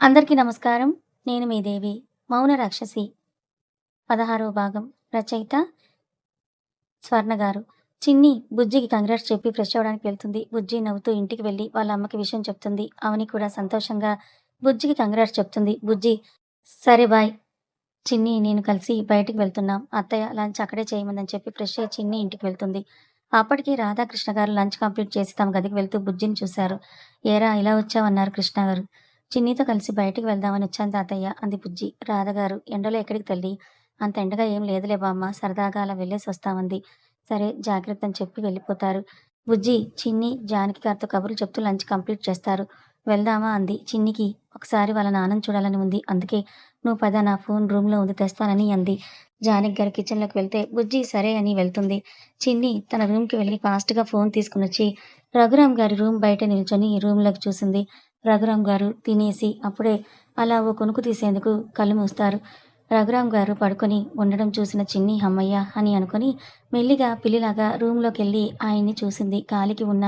అందరికీ నమస్కారం. నేను మీ దేవి. 'మౌన రాక్షసి' 16వ భాగం. రచయిత స్వర్ణ గారు. చిన్ని బుజ్జికి కంగ్రాట్స్ చెప్పి ఫ్రెష్ అవ్వడానికి వెళ్తుంది. బుజ్జి నవ్వుతూ ఇంటికి వెళ్ళి వాళ్ళ అమ్మకి విషయం చెప్తుంది. అవని కూడా సంతోషంగా బుజ్జికి కంగ్రాట్స్ చెప్తుంది. బుజ్జి సరే బాయ్. చిన్ని నేను కలిసి బయటికి వెళ్తున్నాం. అత్తయ్య లంచ్ అక్కడే చేయమందని చెప్పి ఫ్రెష్ అయ్యి చిన్ని ఇంటికి వెళ్తుంది. అప్పటికి రాధాకృష్ణ గారు లంచ్ కంప్లీట్ చేసి తమ గదికి వెళ్తూ బుజ్జిని చూశారు. ఏరా ఇలా వచ్చావన్నారు కృష్ణ గారు. చిన్నితో కలిసి బయటికి వెళ్దామని వచ్చాను తాతయ్య అంది బుజ్జి. రాధగారు ఎండలో ఎక్కడికి తల్లి? అంత ఎండగా ఏం లేదులే బామ్మ, సరదాగా అలా వెళ్ళేసి వస్తామంది. సరే జాగ్రత్త అని చెప్పి వెళ్ళిపోతారు. బుజ్జి, చిన్ని, జానకి గారితో కబుర్లు చెప్తూ లంచ్ కంప్లీట్ చేస్తారు. వెళ్దామా అంది. చిన్నికి ఒకసారి వాళ్ళ నాన్నని చూడాలని ఉంది. అందుకే నువ్వు పద, నా ఫోన్ రూమ్లో ఉంది, తెస్తానని అంది. జానకి గారు కిచెన్లోకి వెళ్తే బుజ్జి సరే అని వెళ్తుంది. చిన్ని తన రూమ్కి వెళ్ళి ఫాస్ట్గా ఫోన్ తీసుకుని వచ్చి రఘురాం గారి రూమ్ బయట నిల్చొని రూమ్లోకి చూసింది. రఘురాం గారు తినేసి అప్పుడే అలా ఓ కొనుక్కు తీసేందుకు కళ్ళు మూస్తారు. రఘురాం గారు పడుకొని ఉండడం చూసిన చిన్ని హమ్మయ్య అని అనుకుని మెల్లిగా పిల్లిలాగా రూమ్లోకెళ్ళి ఆయన్ని చూసింది. కాలికి ఉన్న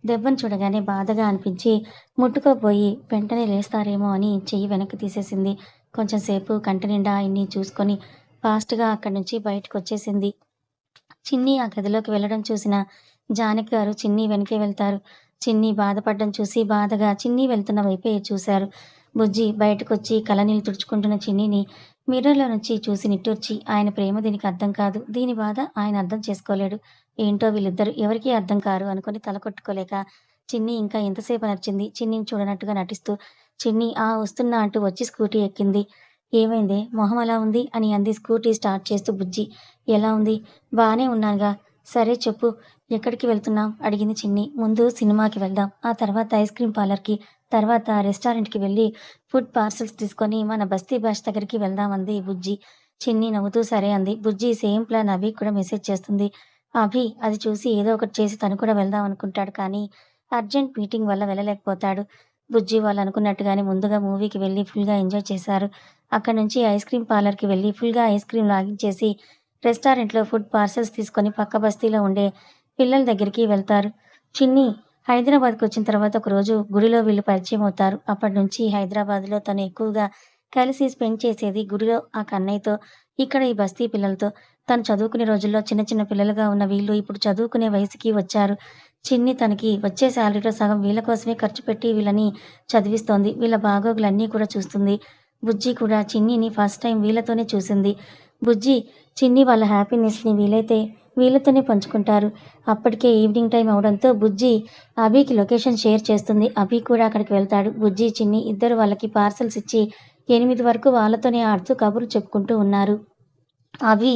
దెబ్బను చూడగానే బాధగా అనిపించి ముట్టుకోపోయి వెంటనే లేస్తారేమో అని చెయ్యి వెనక్కి తీసేసింది. కొంచెం సేపు కంటి నిండా ఆయన్ని చూసుకొని ఫాస్ట్గా అక్కడి నుంచి బయటకు వచ్చేసింది. చిన్ని ఆ గదిలోకి వెళ్ళడం చూసిన జానకి గారు చిన్ని వెనకే వెళ్తారు. చిన్ని బాధపడ్డం చూసి బాధగా చిన్ని వెళ్తున్న వైపే చూశారు. బుజ్జి బయటకొచ్చి కళ్ళనీళ్ళు తుడుచుకుంటున్న చిన్నిని మిర్రర్‌లో నుంచి చూసి నిట్టూర్చి, ఆయన ప్రేమ దీనికి అర్థం కాదు. దీని బాధ ఆయన అర్థం చేసుకోలేడు. ఏంటో వీళ్ళిద్దరూ ఎవరికీ అర్థం కారు అనుకుని తల కొట్టుకోలేక చిన్ని ఇంకా ఎంతసేపు నడిచింది. చిన్నిని చూడనట్టుగా నటిస్తూ చిన్ని వస్తున్నా అంటూ వచ్చి స్కూటీ ఎక్కింది. ఏమైందే మొహం అలా ఉంది అని అంది స్కూటీ స్టార్ట్ చేస్తూ బుజ్జి. ఎలా ఉంది? బానే ఉన్నానుగా. సరే చెప్పు. ఎక్కడికి వెళ్తున్నాం? అడిగింది చిన్ని. ముందు సినిమాకి వెళ్దాం. ఆ తర్వాత ఐస్ క్రీమ్ పార్లర్‌కి, తర్వాత రెస్టారెంట్‌కి వెళ్ళి ఫుడ్ పార్సెల్స్ తీసుకొని మన బస్తీ బాష్ దగ్గరికి వెళ్దాం అంది బుజ్జి. చిన్ని నవ్వుతూ సరే అంది. బుజ్జి సేమ్ ప్లాన్ అభికి కూడా మెసేజ్ చేస్తుంది. అభి అది చూసి ఏదో ఒకటి చేసి తను కూడా వెళ్దాం అనుకుంటాడు కానీ అర్జెంట్ మీటింగ్ వల్ల వెళ్ళలేకపోతాడు. బుజ్జి వాళ్ళు అనుకున్నట్టుగానే ముందుగా మూవీకి వెళ్ళి ఫుల్‌గా ఎంజాయ్ చేశారు. అక్కడి నుంచి ఐస్ క్రీమ్ పార్లర్‌కి వెళ్ళి ఫుల్‌గా ఐస్ క్రీమ్ లాగించేసి రెస్టారెంట్‌లో ఫుడ్ పార్సెల్స్ తీసుకొని పక్క బస్తీలో ఉండే పిల్లల దగ్గరికి వెళ్తారు. చిన్ని హైదరాబాద్‌కొచ్చిన తర్వాత ఒకరోజు గుడిలో వీళ్ళు పరిచయమవుతారు. అప్పటినుంచి హైదరాబాద్‌లో తను ఎక్కువగా కలిసి స్పెండ్ చేసేది గుడిలో ఆ కన్నయ్యతో, ఇక్కడ ఈ బస్తీ పిల్లలతో. తను చదువుకునే రోజుల్లో చిన్న చిన్న పిల్లలుగా ఉన్న వీళ్ళు ఇప్పుడు చదువుకునే వయసుకి వచ్చారు. చిన్ని తనకి వచ్చే శాలరీలో సగం వీళ్ళ కోసమే ఖర్చు పెట్టి వీళ్ళని చదివిస్తోంది. వీళ్ళ బాగోగులన్నీ కూడా చూస్తుంది. బుజ్జి కూడా చిన్నిని ఫస్ట్ టైం వీళ్ళతోనే చూసింది. బుజ్జి, చిన్ని వాళ్ళ హ్యాపీనెస్‌ని వీలైతే వీళ్ళతోనే పంచుకుంటారు. అప్పటికే ఈవినింగ్ టైం అవడంతో బుజ్జి అభికి లొకేషన్ షేర్ చేస్తుంది. అభి కూడా అక్కడికి వెళ్తాడు. బుజ్జి, చిన్ని ఇద్దరు వాళ్ళకి పార్సెల్స్ ఇచ్చి 8 వరకు వాళ్ళతోనే ఆడుతూ కబుర్లు చెప్పుకుంటూ ఉన్నారు. అభి,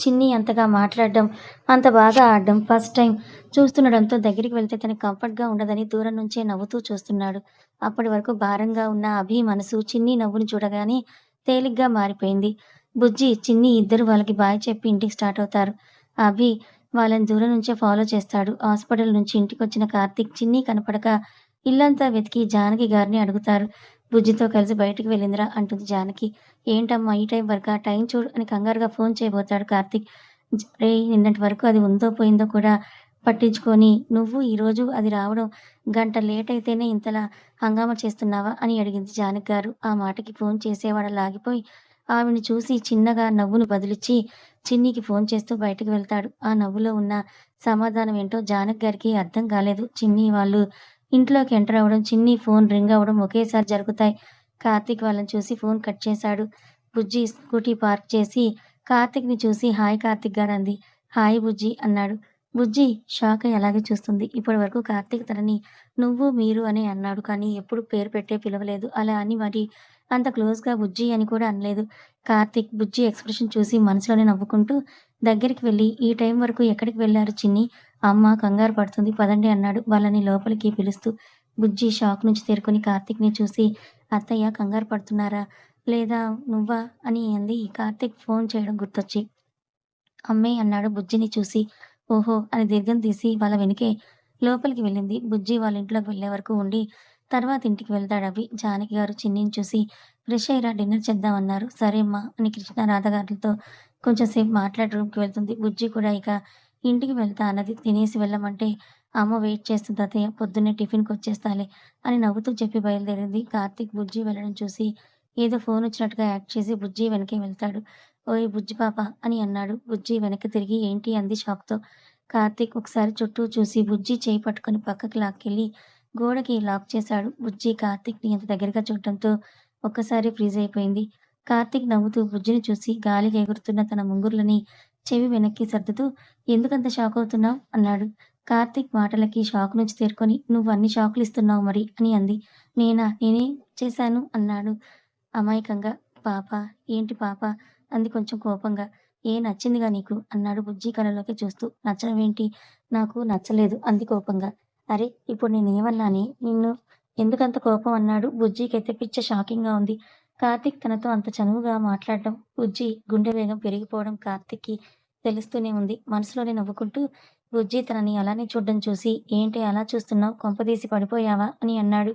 చిన్ని అంతగా మాట్లాడడం, అంత బాగా ఆడడం ఫస్ట్ టైం చూస్తుండడంతో దగ్గరికి వెళ్తే తనకి కంఫర్ట్‌గా ఉండదని దూరం నుంచే నవ్వుతూ చూస్తున్నాడు. అప్పటి వరకు భారంగా ఉన్న అభి మనసు చిన్ని నవ్వుని చూడగానే తేలిగ్గా మారిపోయింది. బుజ్జి, చిన్ని ఇద్దరు వాళ్ళకి బాయ్ చెప్పి ఇంటికి స్టార్ట్ అవుతారు. అభి వాళ్ళని దూరం నుంచే ఫాలో చేస్తాడు. హాస్పిటల్ నుంచి ఇంటికొచ్చిన కార్తీక్ చిన్ని కనపడక ఇల్లంతా వెతికి జానకి గారిని అడుగుతారు. బుజ్జితో కలిసి బయటికి వెళ్ళిందిరా అంటుంది జానకి. ఏంటమ్మా ఈ టైం వరకా? టైం చూడు అని కంగారుగా ఫోన్ చేయబోతాడు కార్తీక్. రేయ్ నిన్నటి వరకు అది ఉందో పోయిందో కూడా పట్టించుకోని నువ్వు ఈరోజు అది రావడం గంట లేట్ అయితేనే ఇంతలా హంగామా చేస్తున్నావా అని అడిగింది జానకి గారు. ఆ మాటకి ఫోన్ చేసేవాడలా ఆగిపోయి ఆవిడని చూసి చిన్నగా నవ్వును బదులిచ్చి చిన్నికి ఫోన్ చేస్తూ బయటకు వెళ్తాడు. ఆ నవ్వులో ఉన్న సమాధానం ఏంటో జానకి గారికి అర్థం కాలేదు. చిన్ని వాళ్ళు ఇంట్లోకి ఎంటర్ అవ్వడం, చిన్ని ఫోన్ రింగ్ అవ్వడం ఒకేసారి జరుగుతాయి. కార్తీక్ వాళ్ళని చూసి ఫోన్ కట్ చేశాడు. బుజ్జి స్కూటీ పార్క్ చేసి కార్తీక్‌ని చూసి హాయ్ కార్తీక్ గారు అంది. హాయ్ బుజ్జి అన్నాడు. బుజ్జి షాక్ అయి అలాగే చూస్తుంది. ఇప్పటివరకు కార్తీక్ తనని నువ్వు, మీరు అనే అన్నాడు కానీ ఎప్పుడు పేరు పెట్టే పిలవలేదు. అలా అని మరి అంత క్లోజ్‌గా బుజ్జి అని కూడా అనలేదు. కార్తీక్ బుజ్జి ఎక్స్‌ప్రెషన్ చూసి మనసులోనే నవ్వుకుంటూ దగ్గరికి వెళ్లి ఈ టైం వరకు ఎక్కడికి వెళ్లారు చిన్ని? అమ్మ కంగారు పడుతుంది పదండి అన్నాడు వాళ్ళని లోపలికి పిలుస్తూ. బుజ్జి షాక్ నుంచి తేరుకొని కార్తీక్‌ని చూసి అత్తయ్య కంగారు పడుతున్నారా? లేదా నువ్వా? అని అంది కార్తీక్ ఫోన్ చేయడం గుర్తొచ్చి. అమ్మే అన్నాడు బుజ్జిని చూసి. ఓహో! అని దీర్ఘం తీసి వాళ్ళ వెనకే లోపలికి వెళ్ళింది. బుజ్జి వాళ్ళ ఇంట్లోకి వెళ్ళే వరకు ఉండి తర్వాత ఇంటికి వెళ్తాడవి. జానకి గారు చిన్నిని చూసి ఫ్రెష్ అయ్యిరా డిన్నర్ చేద్దాం అన్నారు. సరే అమ్మా అని కృష్ణ రాధగారులతో కొంచెం సేపు మాట్లాడి రూమ్‌కి వెళ్తుంది. బుజ్జి కూడా ఇక ఇంటికి వెళ్తా అన్నది. తినేసి వెళ్ళమంటే అమ్మ వెయిట్ చేస్తుంది అత్తయ్య. పొద్దున్నే టిఫిన్‌కొచ్చేస్తాలే అని నవ్వుతూ చెప్పి బయలుదేరింది. కార్తీక్ బుజ్జి వెళ్ళడం చూసి ఏదో ఫోనొచ్చినట్టుగా యాక్ట్ చేసి బుజ్జి వెనకే వెళ్తాడు. ఓయ్ బుజ్జి పాప అని అన్నాడు. బుజ్జి వెనక్కి తిరిగి ఏంటి అంది షాక్‌తో. కార్తీక్ ఒకసారి చుట్టూ చూసి బుజ్జి చెయ్యి పట్టుకొని పక్కకి లాక్కెళ్ళి గోడకి లాక్ చేశాడు. బుజ్జి కార్తీక్‌ని అంత దగ్గరగా చూడటంతో ఒక్కసారి ఫ్రీజ్ అయిపోయింది. కార్తీక్ నవ్వుతూ బుజ్జిని చూసి గాలికి ఎగురుతున్న తన ముంగురులని చెవి వెనక్కి సర్దుతూ ఎందుకంత షాకవుతున్నావ్? అన్నాడు. కార్తీక్ మాటలకి షాక్ నుంచి తేరుకొని నువ్వు అన్ని షాకులిస్తున్నావు మరి అని అంది. నేనా? నేనేం చేశాను? అన్నాడు అమాయకంగా. పాప ఏంటి పాప? అంది కొంచెం కోపంగా. నచ్చిందిగా నీకు? అన్నాడు బుజ్జి కళ్ళలోకి చూస్తూ. నచ్చడమేంటి? నాకు నచ్చలేదు అంది కోపంగా. అరె! ఇప్పుడు నేనేమన్నానే నిన్ను? ఎందుకంత కోపం? అన్నాడు. బుజ్జికైతే పిచ్చ షాకింగ్‌గా ఉంది. కార్తీక్ తనతో అంత చనువుగా మాట్లాడడం, బుజ్జి గుండె వేగం పెరిగిపోవడం కార్తీక్‌కి తెలుస్తూనే ఉంది. మనసులోనే నవ్వుకుంటూ బుజ్జి తనని అలానే చూడ్డం చూసి ఏంటే అలా చూస్తున్నావ్? కొంపదీసి పడిపోయావా? అని అన్నాడు.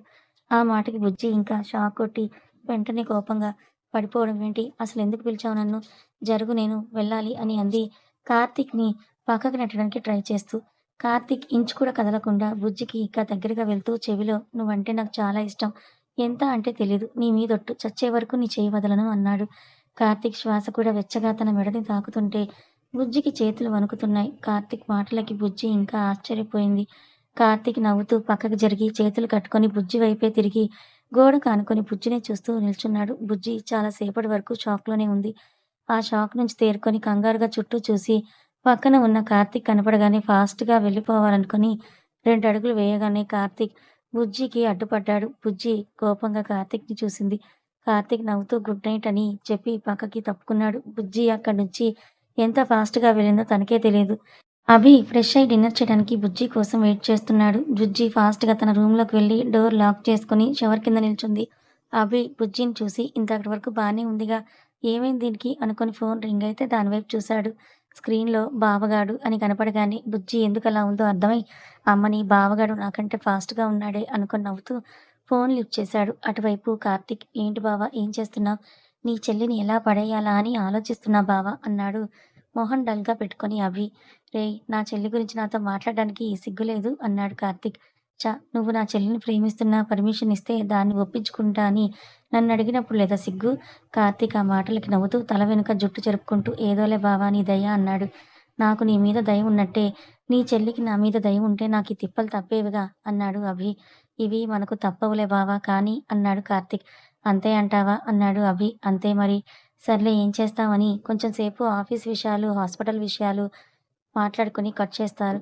ఆ మాటకి బుజ్జి ఇంకా షాక్ కొట్టి వెంటనే కోపంగా పడిపోవడం ఏంటి? అసలెందుకు పిలిచావు నన్ను? జరుగు నేను వెళ్ళాలి అని అంది కార్తీక్‌ని పక్కకి నెట్టడానికి ట్రై చేస్తూ. కార్తీక్ ఇంచు కూడా కదలకుండా బుజ్జికి ఇంకా దగ్గరగా వెళ్తూ చెవిలో నువ్వంటే నాకు చాలా ఇష్టం. ఎంత అంటే తెలీదు. నీ మీదొట్టు. చచ్చే వరకు నీ చెయ్యి వదలను అన్నాడు. కార్తీక్ శ్వాస కూడా వెచ్చగా తన మెడని తాకుతుంటే బుజ్జికి చేతులు వణుకుతున్నాయి. కార్తీక్ మాటలకి బుజ్జి ఇంకా ఆశ్చర్యపోయింది. కార్తీక్ నవ్వుతూ పక్కకి జరిగి చేతులు కట్టుకొని బుజ్జి వైపే తిరిగి గోడకు ఆనుకొని బుజ్జినే చూస్తూ నిల్చున్నాడు. బుజ్జి చాలా సేపటి వరకు షాక్‌లోనే ఉంది. ఆ షాక్ నుంచి తేరుకొని కంగారుగా చుట్టూ చూసి పక్కన ఉన్న కార్తీక్ కనపడగానే ఫాస్ట్‌గా వెళ్ళిపోవాలనుకుని 2 అడుగులు వేయగానే కార్తీక్ బుజ్జికి అడ్డుపడ్డాడు. బుజ్జి కోపంగా కార్తీక్‌ని చూసింది. కార్తీక్ నవ్వుతూ గుడ్ నైట్ అని చెప్పి పక్కకి తప్పుకున్నాడు. బుజ్జి అక్కడి నుంచి ఎంత ఫాస్ట్‌గా వెళ్ళిందో తనకే తెలీదు. అభి ఫ్రెష్ అయ్యి డిన్నర్ చేయడానికి బుజ్జి కోసం వెయిట్ చేస్తున్నాడు. బుజ్జి ఫాస్ట్‌గా తన రూమ్‌లోకి వెళ్లి డోర్ లాక్ చేసుకొని షవర్ కింద నిల్చుంది. అభి బుజ్జిని చూసి ఇందాకటి వరకు బానే ఉందిగా ఏమైంది దీనికి? అనుకుని ఫోన్ రింగ్ అయితే దాని వైపు చూశాడు. స్క్రీన్‌లో బావగాడు అని కనపడగానే బుజ్జి ఎందుకలా ఉందో అర్థమై అమ్మని బావగాడు నాకంటే ఫాస్ట్‌గా ఉన్నాడే అనుకుని నవ్వుతూ ఫోన్ లిఫ్ట్ చేశాడు. అటువైపు కార్తీక్ ఏంటి బావ ఏం చేస్తున్నావ్? నీ చెల్లిని ఎలా పడేయాలా అని ఆలోచిస్తున్నా బావ అన్నాడు మొహం డల్‌గా పెట్టుకొని అభి. రేయ్! నా చెల్లి గురించి నాతో మాట్లాడడానికి సిగ్గులేదు అన్నాడు కార్తీక్. నువ్వు నా చెల్లిని ప్రేమిస్తున్నా పర్మిషన్ ఇస్తే దాన్ని ఒప్పించుకుంటా అని నన్నడిగినప్పుడు లేదా సిగ్గు? కార్తీక్ ఆ మాటలకి నవ్వుతూ తల వెనుక జుట్టు చెరుపుకుంటూ ఏదోలే బావా నీ దయ అన్నాడు. నాకు నీ మీద దయ ఉన్నట్టే నీ చెల్లికి నా మీద దయ ఉంటే నాకీ తిప్పలు తప్పేవిగా అన్నాడు అభి. ఇవి మనకు తప్పవులే బావా కానీ అన్నాడు కార్తీక్. అంతే అంటావా? అన్నాడు అభి. అంతే మరి. సర్లే ఏం చేస్తాం అని కొంచెం సేపు ఆఫీస్ విషయాలు, హాస్పిటల్ విషయాలు మాట్లాడుకొని కట్ చేస్తారు.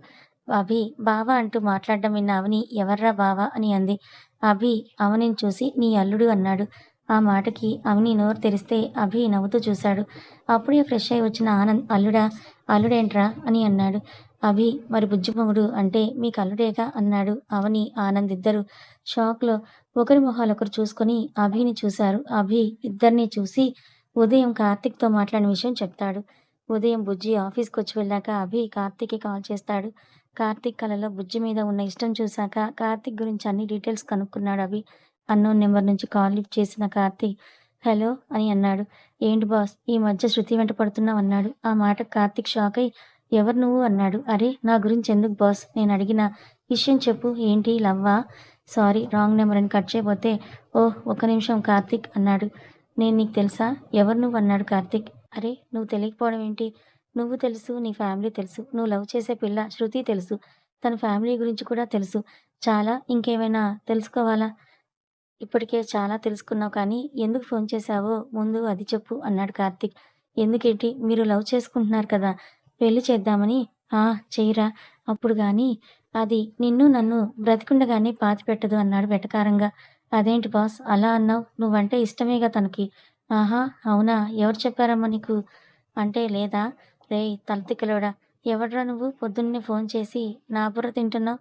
అభి బావ అంటూ మాట్లాడడం విన్న అవని ఎవర్రా బావ అని అంది. అభి అవనిని చూసి నీ అల్లుడు అన్నాడు. ఆ మాటకి అవని నోరు తెరిస్తే అభి నవ్వుతూ చూశాడు. అప్పుడే ఫ్రెష్ అయి వచ్చిన ఆనంద్ అల్లుడా? అల్లుడేంట్రా? అని అన్నాడు. అభి మరి బుజ్జి మొగుడు అంటే మీకు అల్లుడేగా అన్నాడు. అవని, ఆనంద్ ఇద్దరూ షాక్‌లో ఒకరి మొహాలొకరు చూసుకొని అభిని చూశారు. అభి ఇద్దరిని చూసి ఉదయం కార్తీక్‌తో మాట్లాడిన విషయం చెప్తాడు. ఉదయం బుజ్జి ఆఫీస్‌కొచ్చి వెళ్ళాక అభి కార్తీక్‌కి కాల్ చేస్తాడు. కార్తీక్ కళ్ళలో బుజ్జి మీద ఉన్న ఇష్టం చూశాక కార్తీక్ గురించి అన్ని డీటెయిల్స్ కనుక్కున్నాడు అభి. అన్నోన్ నెంబర్ నుంచి కాల్ లిఫ్ట్ చేసిన కార్తీక్ హలో అని అన్నాడు. ఏంటి బాస్ ఈ మధ్య శృతి వెంట పడుతున్నావు అన్నాడు. ఆ మాటకు కార్తీక్ షాక్ అయి ఎవరు నువ్వు అన్నాడు. అరే నా గురించి ఎందుకు బాస్ నేనడిగిన విషయం చెప్పు ఏంటి లవ్వా? సారీ రాంగ్ నెంబర్ అని కట్ చేయబోతే ఓహ్! ఒక్క నిమిషం కార్తీక్ అన్నాడు. నేను నీకు తెలుసా? ఎవరు నువ్వు? అన్నాడు కార్తీక్. అరే! నువ్వు తెలియకపోవడం ఏంటి? నువ్వు తెలుసు, నీ ఫ్యామిలీ తెలుసు. నువ్వు లవ్ చేసే పిల్ల శృతి తెలుసు. తన ఫ్యామిలీ గురించి కూడా తెలుసు. చాలా ఇంకేమైనా తెలుసుకోవాలా? ఇప్పటికే చాలా తెలుసుకున్నావు కానీ ఎందుకు ఫోన్ చేశావో ముందు అది చెప్పు అన్నాడు కార్తీక్. ఎందుకేంటి? మీరు లవ్ చేసుకుంటున్నారు కదా! పెళ్లి చేద్దామని. ఆ! చెయ్యరా? అప్పుడు గాని అది నిన్ను నన్ను బ్రతికుండగానే పాతిపెట్టదు అన్నాడు వెటకారంగా. అదేంటి బాస్ అలా అన్నావు? నువ్వంటే ఇష్టమేగా తనకి. ఆహా! అవునా? ఎవరు చెప్పారమ్మా నీకు? అంటే లేదా? రేయ్ తలతిక్కలోడా! ఎవడ్రా నువ్వు పొద్దున్నే ఫోన్ చేసి నా బుర్ర తింటున్నావు?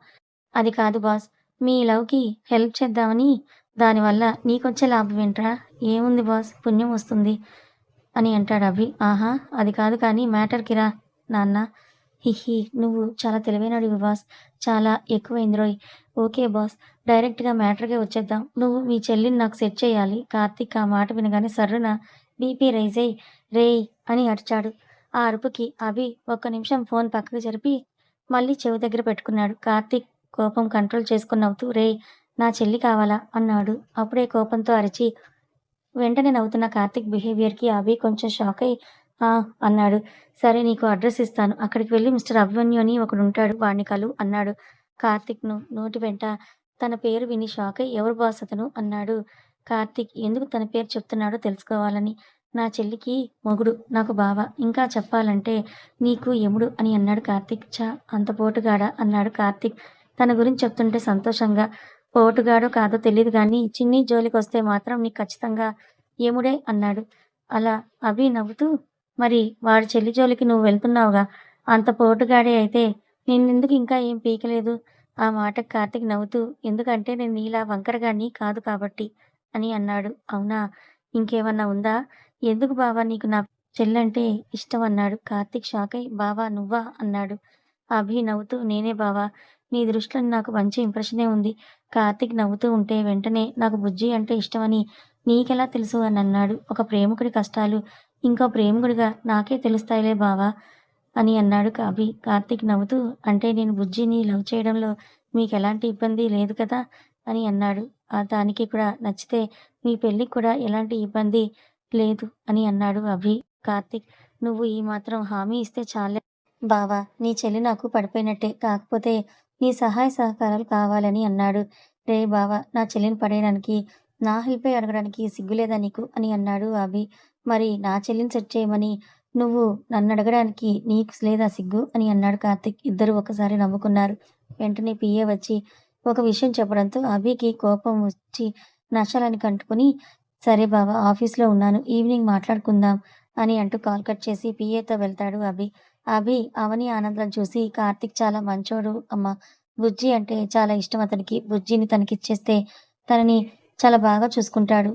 అది కాదు బాస్. మీ లవ్‌కి హెల్ప్ చేద్దామని. దానివల్ల నీకొచ్చే లాభమేంట్రా? ఏముంది బాస్ పుణ్యం వస్తుంది అని అంటాడు అభి. ఆహా! అది కాదు కానీ మ్యాటర్‌కి రా నాన్న. హిహి నువ్వు చాలా తెలివైనోడివి బాస్. చాలా ఎక్కువైందిరోయ్! Okay boss. డైరెక్ట్‌గా మ్యాటర్‌కే వచ్చేద్దాం. నువ్వు మీ చెల్లిని నాకు సెట్ చేయాలి. కార్తీక్ ఆ మాట వినగానే సర్రున బీపీ రైజ్ అయ్యి రేయ్! అని అరిచాడు. ఆ అరుపుకి అభి ఒక్క నిమిషం ఫోన్ పక్కకు జరిపి మళ్ళీ చెవి దగ్గర పెట్టుకున్నాడు. కార్తీక్ కోపం కంట్రోల్ చేసుకొని నవ్వుతూ రేయ్! నా చెల్లి కావాలా? అన్నాడు. అప్పుడే కోపంతో అరిచి వెంటనే నవ్వుతున్న కార్తీక్ బిహేవియర్‌కి అభి కొంచెం షాకయి ఆ! అన్నాడు. సరే నీకు అడ్రెస్ ఇస్తాను. అక్కడికి వెళ్లి మిస్టర్ అభిమన్యు అని ఒకడుంటాడు. వాడిని కలువు అన్నాడు. కార్తీక్ నోటి వెంట తన పేరు విని షాకయి ఎవరు బాస్ అతను? అన్నాడు. కార్తీక్ ఎందుకు తన పేరు చెప్తున్నాడో తెలుసుకోవాలని. నా చెల్లికి మొగుడు. నాకు బావ. ఇంకా చెప్పాలంటే నీకు యముడు అని అన్నాడు కార్తీక్. ఛ! అంత పోటుగాడా? అన్నాడు కార్తీక్ తన గురించి చెప్తుంటే సంతోషంగా. పోటుగాడో కాదో తెలీదు గానీ చిన్ని జోలికొస్తే మాత్రం నీకు ఖచ్చితంగా యముడే అన్నాడు. అలా అభి నవ్వుతూ మరి వాడి చెల్లి జోలికి నువ్వు వెళ్తున్నావుగా. అంత పోటుగాడే అయితే నిన్నెందుకు ఇంకా ఏం పీకలేదు? ఆ మాటకి కార్తీక్ నవ్వుతూ ఎందుకంటే నేను నీలా వంకరగాడిని కాదు కాబట్టి అని అన్నాడు. అవునా? ఇంకేమన్నా ఉందా? ఎందుకు బావా నీకు నా చెల్లంటే ఇష్టం అన్నాడు. కార్తీక్ షాకై బావా నువ్వా? అన్నాడు. అభి నవ్వుతూ నేనే బావా! నీ దృష్టిలో నాకు మంచి ఇంప్రెషనే ఉంది. కార్తీక్ నవ్వుతూ ఉంటే వెంటనే నాకు బుజ్జి అంటే ఇష్టమని నీకెలా తెలుసు అని అన్నాడు. ఒక ప్రేమికుడి కష్టాలు ఇంకో ప్రేమికుడిగా నాకే తెలుస్తాయిలే బావా! అని అన్నాడు అభి. కార్తీక్ నవ్వుతూ అంటే నేను బుజ్జిని లవ్ చేయడంలో మీకెలాంటి ఇబ్బంది లేదు కదా! అని అన్నాడు. దానికి కూడా నచ్చితే మీ పెళ్ళికి కూడా ఎలాంటి ఇబ్బంది లేదు అని అన్నాడు అభి. కార్తీక్ నువ్వు ఈ మాత్రం హామీ ఇస్తే చాల్లే బావా! నీ చెల్లి నాకు పడిపోయినట్టే. కాకపోతే నీ సహాయ సహకారాలు కావాలని అన్నాడు. రేయ్ బావా! నా చెల్లిని పడేయడానికి నా హెల్పే అడగడానికి సిగ్గులేదా నీకు? అని అన్నాడు అభి. మరి నా చెల్లిని సెట్ చేయమని నువ్వు నన్నడగడానికి నీకు లేదా సిగ్గు? అని అన్నాడు కార్తీక్. ఇద్దరూ ఒక్కసారి నవ్వుకున్నారు. వెంటనే పిఏ వచ్చి ఒక విషయం చెప్పడంతో అభికి కోపం వచ్చి నశాలానికి అంటుకుని సరే బావ ఆఫీస్‌లో ఉన్నాను. ఈవినింగ్ మాట్లాడుకుందాం అని అంటూ కాల్ కట్ చేసి పిఏతో వెళ్తాడు అభి. అభి, అవని ఆనందాలను చూసి కార్తీక్ చాలా మంచోడు అమ్మా. బుజ్జి అంటే చాలా ఇష్టం అతనికి. బుజ్జిని తనకిచ్చేస్తే తనని చాలా బాగా చూసుకుంటాడు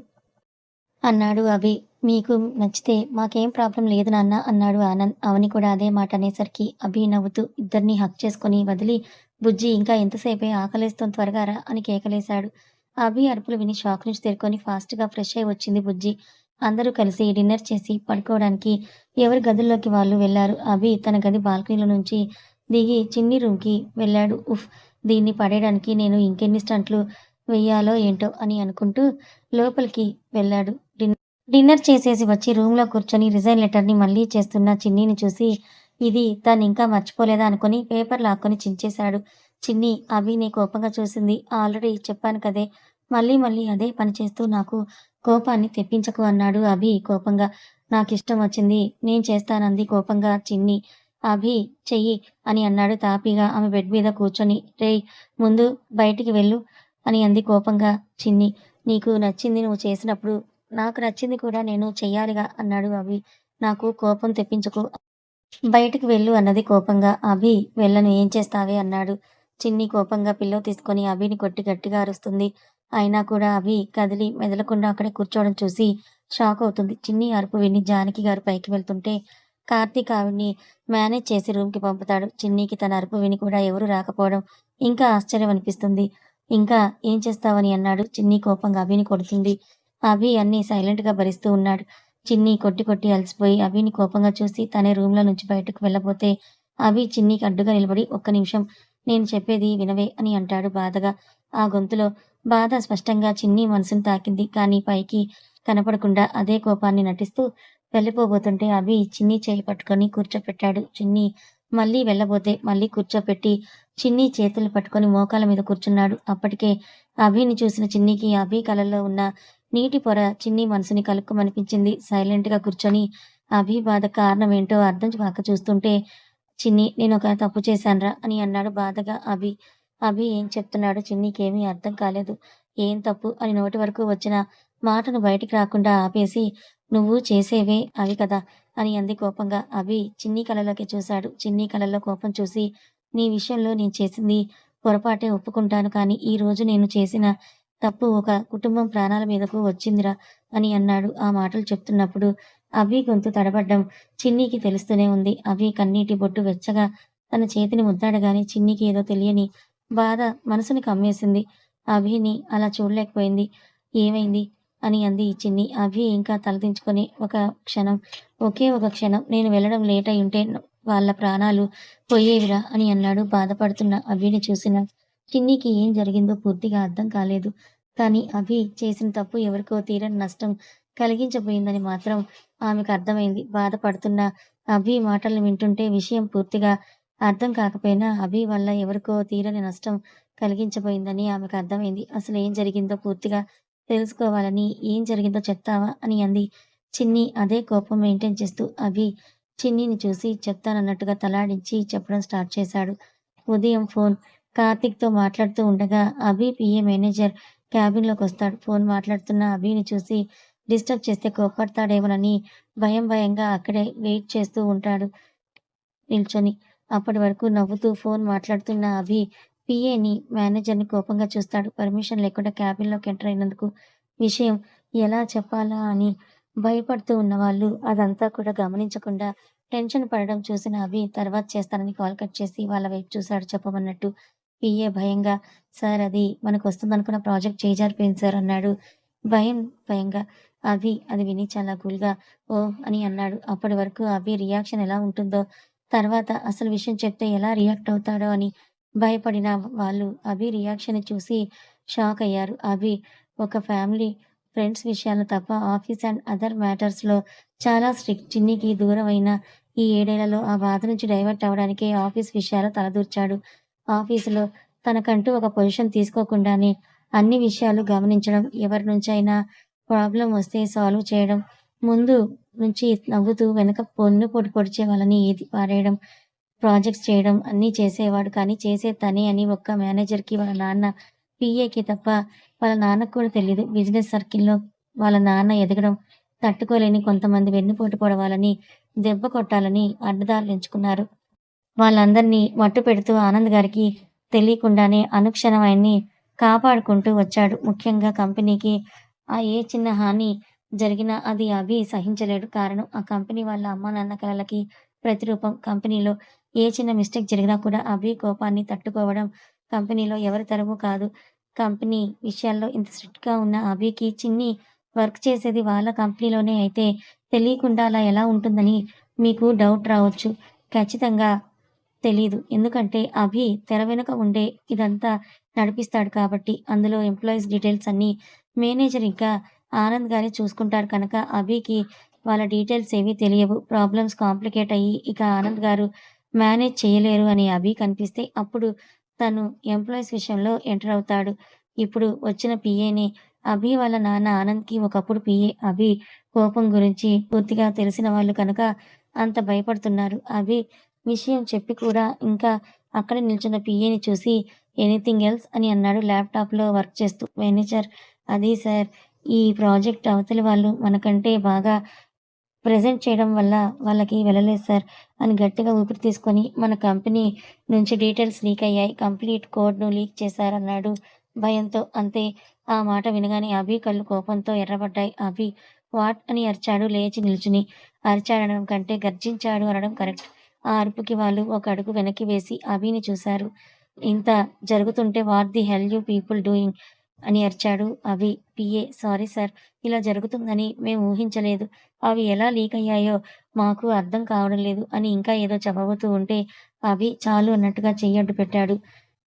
అన్నాడు అభి. మీకు నచ్చితే మాకేం ప్రాబ్లమ్ లేదు నాన్న అన్నాడు ఆనంద్. అవని కూడా అదే మాట అనేసరికి అభి నవ్వుతూ ఇద్దరిని హగ్ చేసుకొని వదిలి బుజ్జి ఇంకా ఎంతసేపే ఆకలేస్తోంది త్వరగా రా అని కేకలేశాడు. అభి అరుపులు విని షాక్ నుంచి తేరుకొని ఫాస్ట్‌గా ఫ్రెష్ అయి వచ్చింది బుజ్జి. అందరూ కలిసి డిన్నర్ చేసి పడుకోవడానికి ఎవరి గదుల్లోకి వాళ్ళు వెళ్లారు. అభి తన గది బాల్కనీలో నుంచి దిగి చిన్ని రూమ్‌కి వెళ్ళాడు. ఉఫ్! దీన్ని పడేయడానికి నేను ఇంకెన్ని స్టంట్లు వెయ్యాలో ఏంటో అని అనుకుంటూ లోపలికి వెళ్ళాడు. డిన్నర్ చేసేసి వచ్చి రూమ్‌లో కూర్చొని రిజైన్ లెటర్‌ని మళ్ళీ చేస్తున్న చిన్నీని చూసి ఇది తనింకా మర్చిపోలేదా అనుకుని పేపర్ లాక్కొని చించేశాడు. చిన్ని అభిని కోపంగా చూసింది. ఆల్రెడీ చెప్పాను కదే! మళ్ళీ మళ్ళీ అదే పని చేస్తూ నాకు కోపాన్ని తెప్పించకు అన్నాడు అభి కోపంగా. నాకిష్టం వచ్చింది నేను చేస్తానంది కోపంగా చిన్ని. అభి చెయ్యి అని అన్నాడు తాపీగా ఆమె బెడ్ మీద కూర్చొని. రేయ్! ముందు బయటికి వెళ్ళు అని అంది కోపంగా చిన్ని. నీకు నచ్చింది నువ్వు చేసినప్పుడు నాకు నచ్చింది కూడా నేను చెయ్యాలిగా అన్నాడు అభి. నాకు కోపం తెప్పించకు. బయటికి వెళ్ళు అన్నది కోపంగా. అభి వెళ్ళను ఏం చేస్తావే అన్నాడు. చిన్ని కోపంగా పిల్లో తీసుకొని అభిని కొట్టి గట్టిగా అరుస్తుంది. అయినా కూడా అభి కదిలి మెదలకుండా అక్కడే కూర్చోవడం చూసి షాక్ అవుతుంది. చిన్ని అరుపు విని జానకి గారు పైకి వెళ్తుంటే కార్తీక్ ఆవిడ్ని మేనేజ్ చేసి రూమ్‌కి పంపుతాడు. చిన్నికి తన అరుపు విని కూడా ఎవరూ రాకపోవడం ఇంకా ఆశ్చర్యం అనిపిస్తుంది. ఇంకా ఏం చేస్తావని అన్నాడు. చిన్ని కోపంగా అభిని కొడుతుంది. అభి అన్నీ సైలెంట్‌గా భరిస్తూ ఉన్నాడు. చిన్ని కొట్టి కొట్టి అలసిపోయి అభిని కోపంగా చూసి తనే రూమ్‌లో నుంచి బయటకు వెళ్ళబోతే అభి చిన్నికి అడ్డుగా నిలబడి ఒక్క నిమిషం నేను చెప్పేది వినవే అని అంటాడు బాధగా. ఆ గొంతులో బాధ స్పష్టంగా చిన్ని మనసుని తాకింది. కానీ పైకి కనపడకుండా అదే కోపాన్ని నటిస్తూ వెళ్ళిపోబోతుంటే అభి చిన్ని చేయి పట్టుకొని కూర్చోపెట్టాడు. చిన్ని మళ్ళీ వెళ్ళబోతే మళ్ళీ కూర్చోపెట్టి చిన్ని చేతులు పట్టుకొని మోకాళ్ళ మీద కూర్చున్నాడు. అప్పటికే అభిని చూసిన చిన్నికి అభి కళ్ళల్లో ఉన్న నీటి పొర చిన్ని మనసుని కలుక్కుమనిపించింది. సైలెంట్‌గా కూర్చొని అభి బాధ కారణమేంటో అర్థం కాక చూస్తుంటే చిన్ని నేనొక తప్పు చేశానురా అని అన్నాడు బాధగా అభి. అభి ఏం చెప్తున్నాడో చిన్నికేమీ అర్థం కాలేదు. ఏం తప్పు అని నోటి వరకు వచ్చిన మాటను బయటికి రాకుండా ఆపేసి నువ్వు చేసేవే అవి కదా! అని అంది కోపంగా. అభి చిన్ని కళ్ళలోకి చూశాడు. చిన్ని కళ్ళల్లో కోపం చూసి నీ విషయంలో నేను చేసింది పొరపాటే ఒప్పుకుంటాను. కానీ ఈరోజు నేను చేసిన తప్పు ఒక కుటుంబం ప్రాణాల మీదకు వచ్చిందిరా అని అన్నాడు. ఆ మాటలు చెప్తున్నప్పుడు అభి గొంతు తడబడ్డం చిన్నికి తెలుస్తూనే ఉంది. అభి కన్నీటి బొట్టు వెచ్చగా తన చేతిని ముద్దాడగానే చిన్నికి ఏదో తెలియని బాధ మనసుని కమ్మేసింది. అభిని అలా చూడలేకపోయింది. ఏమైంది? అని అంది చిన్ని. అభి ఇంకా తలదించుకొని ఒకే ఒక క్షణం నేను వెళ్ళడం లేట్ అయ్యుంటే వాళ్ళ ప్రాణాలు పోయేవిరా అని అన్నాడు. బాధపడుతున్న అభిని చూసిన చిన్నికి ఏం జరిగిందో పూర్తిగా అర్థం కాలేదు. కానీ అభి చేసిన తప్పు ఎవరికో తీరని నష్టం కలిగించబోయిందని మాత్రం ఆమెకు అర్థమైంది. బాధపడుతున్న అభి మాటలను వింటుంటే విషయం పూర్తిగా అర్థం కాకపోయినా అభి వల్ల ఎవరికో తీరని నష్టం కలిగించబోయిందని ఆమెకు అర్థమైంది. అసలు ఏం జరిగిందో పూర్తిగా తెలుసుకోవాలని, ఏం జరిగిందో చెప్తావా అని అంది. చిన్ని అదే కోపం మెయింటైన్ చేస్తూ అభి చిన్నిని చూసి చెప్తానన్నట్టుగా తలాడించి చెప్పడం స్టార్ట్ చేశాడు. ఉదయం ఫోన్ కార్తీక్‌తో మాట్లాడుతూ ఉండగా అభి పిఏ మేనేజర్ క్యాబిన్‌లోకొస్తాడు. ఫోన్ మాట్లాడుతున్న అభిని చూసి డిస్టర్బ్ చేస్తే కోప్పడతాడేమోనని భయంగా అక్కడే వెయిట్ చేస్తూ ఉంటాడు నిల్చొని. అప్పటి వరకు నవ్వుతూ ఫోన్ మాట్లాడుతున్న అభి పిఏని, మేనేజర్‌ని కోపంగా చూస్తాడు. పర్మిషన్ లేకుండా క్యాబిన్‌లోకి ఎంటర్ అయినందుకు విషయం ఎలా చెప్పాలా అని భయపడుతూ ఉన్నవాళ్ళు అదంతా కూడా గమనించకుండా టెన్షన్ పడడం చూసిన అభి తర్వాత చేస్తానని కాల్ కట్ చేసి వాళ్ళ వైపు చూశాడు చెప్పమన్నట్టు. పిఏ భయంగా సార్ అది మనకొస్తుందనుకున్న ప్రాజెక్ట్ చేజారిపోయింది సార్ అన్నాడు. భయంగా. అభి అది విని చాలా కూల్‌గా ఓహ్! అని అన్నాడు. అప్పటి వరకు అభి రియాక్షన్ ఎలా ఉంటుందో, తర్వాత అసలు విషయం చెప్తే ఎలా రియాక్ట్ అవుతాడో అని భయపడిన వాళ్ళు అభి రియాక్షన్‌ని చూసి షాక్ అయ్యారు. అభి ఒక ఫ్యామిలీ, ఫ్రెండ్స్ విషయాల్లో తప్ప ఆఫీస్ అండ్ అదర్ మ్యాటర్స్‌లో చాలా స్ట్రిక్ట్. చిన్నికి దూరమైన ఈ 7 ఏళ్లలో ఆ బాధ నుంచి డైవర్ట్ అవ్వడానికే ఆఫీస్ విషయాల్లో తలదూర్చాడు. ఆఫీసులో తనకంటూ ఒక పొజిషన్ తీసుకోకుండానే అన్ని విషయాలు గమనించడం, ఎవరి నుంచైనా ప్రాబ్లమ్ వస్తే సాల్వ్ చేయడం, ముందు నుంచి నవ్వుతూ వెనక వెన్నుపోటు పొడిచే వాళ్ళని ఏది పారేయడం, ప్రాజెక్ట్స్ చేయడం అన్నీ చేసేవాడు. కానీ చేసేది తనే అని ఒక్క మేనేజర్‌కి, వాళ్ళ నాన్న పీఏకి తప్ప వాళ్ళ నాన్నకు కూడా తెలీదు. బిజినెస్ సర్కిల్‌లో వాళ్ళ నాన్న ఎదగడం తట్టుకోలేని కొంతమంది వెన్నుపోటు పొడవాలని, దెబ్బ కొట్టాలని అడ్డదారులు ఎంచుకున్నారు. వాళ్ళందరినీ మట్టుపెడుతూ ఆనంద్ గారికి తెలియకుండానే అనుక్షణం ఆయన్ని కాపాడుకుంటూ వచ్చాడు. ముఖ్యంగా కంపెనీకి ఏ చిన్న హాని జరిగినా అది అభి సహించలేడు. కారణం ఆ కంపెనీ వాళ్ళ అమ్మానాన్న కలలకి ప్రతిరూపం. కంపెనీలో ఏ చిన్న మిస్టేక్ జరిగినా కూడా అభి కోపాన్ని తట్టుకోవడం కంపెనీలో ఎవరి తరమూ కాదు. కంపెనీ విషయాల్లో ఇంత స్ట్రిక్ట్‌గా ఉన్న అభికి చిన్ని వర్క్ చేసేది వాళ్ళ కంపెనీలోనే అయితే తెలియకుండా అలా ఎలా ఉంటుందని మీకు డౌట్ రావచ్చు. ఖచ్చితంగా తెలీదు. ఎందుకంటే అభి తెర వెనుక ఉండే ఇదంతా నడిపిస్తాడు కాబట్టి. అందులో ఎంప్లాయీస్ డీటెయిల్స్ అన్నీ మేనేజర్ ఇంకా ఆనంద్ గారే చూసుకుంటారు కనుక అభికి వాళ్ళ డీటెయిల్స్ ఏవీ తెలియవు. ప్రాబ్లమ్స్ కాంప్లికేట్ అయ్యి ఇక ఆనంద్ గారు మేనేజ్ చేయలేరు అని అభికి అనిపిస్తే అప్పుడు తను ఎంప్లాయీస్ విషయంలో ఎంటర్ అవుతాడు. ఇప్పుడు వచ్చిన పీఏని అభి వాళ్ళ నాన్న ఆనంద్‌కి ఒకప్పుడు పీఏ. అభి కోపం గురించి పూర్తిగా తెలిసిన వాళ్ళు కనుక అంత భయపడుతున్నారు. అభి విషయం చెప్పి కూడా ఇంకా అక్కడే నిల్చున్న పీఏని చూసి ఎనీథింగ్ ఎల్స్ అని అన్నాడు ల్యాప్‌టాప్‌లో వర్క్ చేస్తూ. మేనేజర్ అది సార్ ఈ ప్రాజెక్ట్ అవతలి వాళ్ళు మనకంటే బాగా ప్రెజెంట్ చేయడం వల్ల వాళ్ళకి వెళ్ళలేదు సార్ అని గట్టిగా ఊపిరి తీసుకొని మన కంపెనీ నుంచి డీటెయిల్స్ లీక్ అయ్యాయి. కంప్లీట్ కోడ్‌ను లీక్ చేశారన్నాడు భయంతో. అంతే ఆ మాట వినగానే అభి కళ్ళు కోపంతో ఎర్రబడ్డాయి. అభి వాట్ అని అరిచాడు లేచి నిల్చుని. అరిచాడనడం కంటే గర్జించాడు అనడం కరెక్ట్. ఆ అరుపుకి వాళ్ళు ఒక అడుగు వెనక్కి వేసి అభిని చూశారు. ఇంత జరుగుతుంటే what the hell you people doing అని అరిచాడు అభి. పీఏ సారీ సార్ ఇలా జరుగుతుందని మేము ఊహించలేదు. అవి ఎలా లీక్ అయ్యాయో మాకు అర్థం కావడం లేదు అని ఇంకా ఏదో చెప్పబోతూ ఉంటే అభి చాలు అన్నట్టుగా చెయ్యి అడ్డు పెట్టాడు.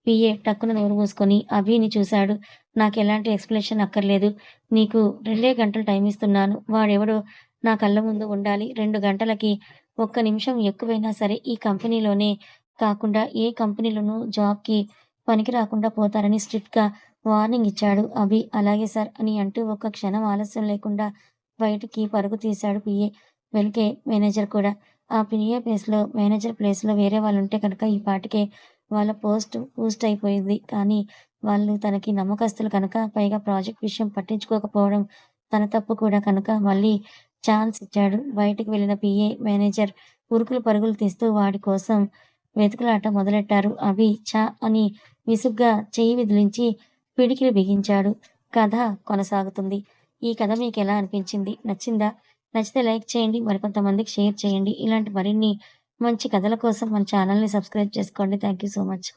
పీఏ టక్కున నోరు మూసుకొని అభిని చూశాడు. నాకెలాంటి ఎక్స్‌ప్లనేషన్ అక్కర్లేదు. నీకు 2 గంటలు టైం ఇస్తున్నాను. వాడెవడో నా కళ్ళ ముందు ఉండాలి. 2 గంటలకి ఒక్క నిమిషం ఎక్కువైనా సరే ఈ కంపెనీలోనే కాకుండా ఏ కంపెనీలోనూ జాబ్‌కి పనికి రాకుండా పోతారని స్ట్రిక్ట్‌గా వార్నింగ్ ఇచ్చాడు అభి. అలాగే సార్ అని అంటూ ఒక్క క్షణం ఆలస్యం లేకుండా బయటికి పరుగు తీశాడు పీఏ. వెనకే మేనేజర్ కూడా. ఆ పీఏ మేనేజర్ ప్లేస్‌లో వేరే వాళ్ళుంటే కనుక ఈ పాటికే వాళ్ళ పోస్ట్ బూస్ట్ అయిపోయింది. కానీ వాళ్ళు తనకి నమ్మకస్తులు కనుక, పైగా ప్రాజెక్ట్ విషయం పట్టించుకోకపోవడం తన తప్పు కూడా కనుక మళ్ళీ ఛాన్స్ ఇచ్చాడు. బయటికి వెళ్ళిన పీఏ, మేనేజర్ ఉరుకులు పరుగులు తీస్తూ వాడి కోసం వెతుకులాట మొదలెట్టారు. అభి ఛ అని విసుగ్గా చెయ్యి విదిలించి పిడికిలి బిగించాడు. కథ కొనసాగుతుంది. ఈ కథ మీకెలా అనిపించింది? నచ్చిందా? నచ్చితే లైక్ చేయండి. మరికొంతమందికి షేర్ చేయండి. ఇలాంటి మరిన్ని మంచి కథల కోసం మన ఛానల్‌ని సబ్స్క్రైబ్ చేసుకోండి. Thank you so much.